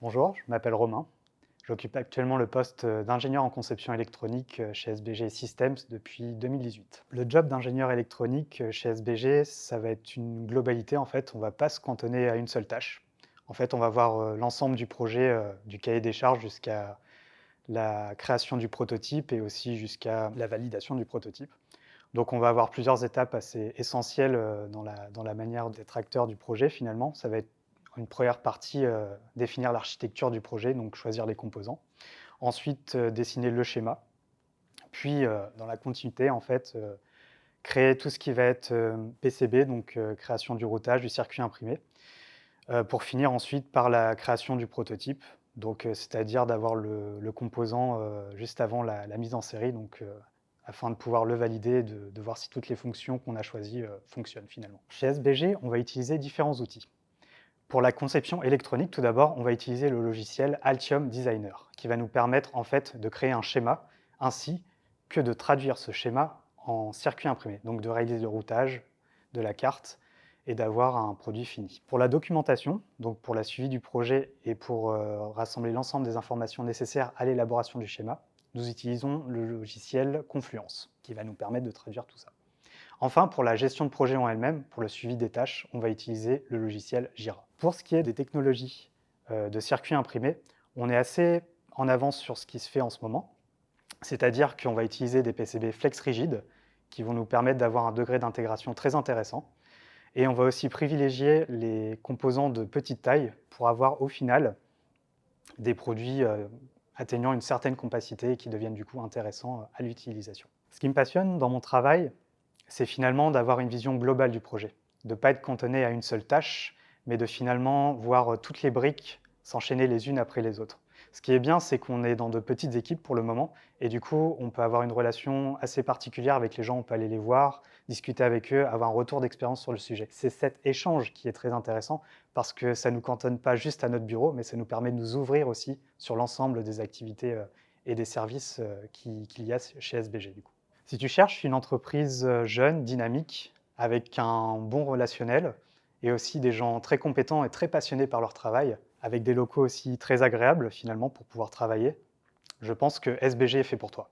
Bonjour, je m'appelle Romain. J'occupe actuellement le poste d'ingénieur en conception électronique chez SBG Systems depuis 2018. Le job d'ingénieur électronique chez SBG, ça va être une globalité en fait. On ne va pas se cantonner à une seule tâche. En fait, on va voir l'ensemble du projet, du cahier des charges jusqu'à la création du prototype et aussi jusqu'à la validation du prototype. Donc on va avoir plusieurs étapes assez essentielles dans la manière d'être acteur du projet finalement. Ça va être une première partie, définir l'architecture du projet, donc choisir les composants. Ensuite, dessiner le schéma. Puis, dans la continuité, en fait, créer tout ce qui va être PCB, donc création du routage, du circuit imprimé, pour finir ensuite par la création du prototype, donc c'est-à-dire d'avoir le composant juste avant la mise en série, donc afin de pouvoir le valider, de voir si toutes les fonctions qu'on a choisies fonctionnent finalement. Chez SBG, on va utiliser différents outils. Pour la conception électronique, tout d'abord, on va utiliser le logiciel Altium Designer, qui va nous permettre en fait de créer un schéma, ainsi que de traduire ce schéma en circuit imprimé, donc de réaliser le routage de la carte et d'avoir un produit fini. Pour la documentation, donc pour la suivi du projet et pour rassembler l'ensemble des informations nécessaires à l'élaboration du schéma, nous utilisons le logiciel Confluence, qui va nous permettre de traduire tout ça. Enfin, pour la gestion de projet en elle-même, pour le suivi des tâches, on va utiliser le logiciel Jira. Pour ce qui est des technologies de circuits imprimés, on est assez en avance sur ce qui se fait en ce moment, c'est-à-dire qu'on va utiliser des PCB flex rigides qui vont nous permettre d'avoir un degré d'intégration très intéressant. Et on va aussi privilégier les composants de petite taille pour avoir au final des produits atteignant une certaine compacité et qui deviennent du coup intéressants à l'utilisation. Ce qui me passionne dans mon travail, c'est finalement d'avoir une vision globale du projet, de ne pas être cantonné à une seule tâche, mais de finalement voir toutes les briques s'enchaîner les unes après les autres. Ce qui est bien, c'est qu'on est dans de petites équipes pour le moment, et du coup, on peut avoir une relation assez particulière avec les gens, on peut aller les voir, discuter avec eux, avoir un retour d'expérience sur le sujet. C'est cet échange qui est très intéressant, parce que ça ne nous cantonne pas juste à notre bureau, mais ça nous permet de nous ouvrir aussi sur l'ensemble des activités et des services qu'il y a chez SBG, du coup. Si tu cherches une entreprise jeune, dynamique, avec un bon relationnel et aussi des gens très compétents et très passionnés par leur travail, avec des locaux aussi très agréables finalement pour pouvoir travailler, je pense que SBG est fait pour toi.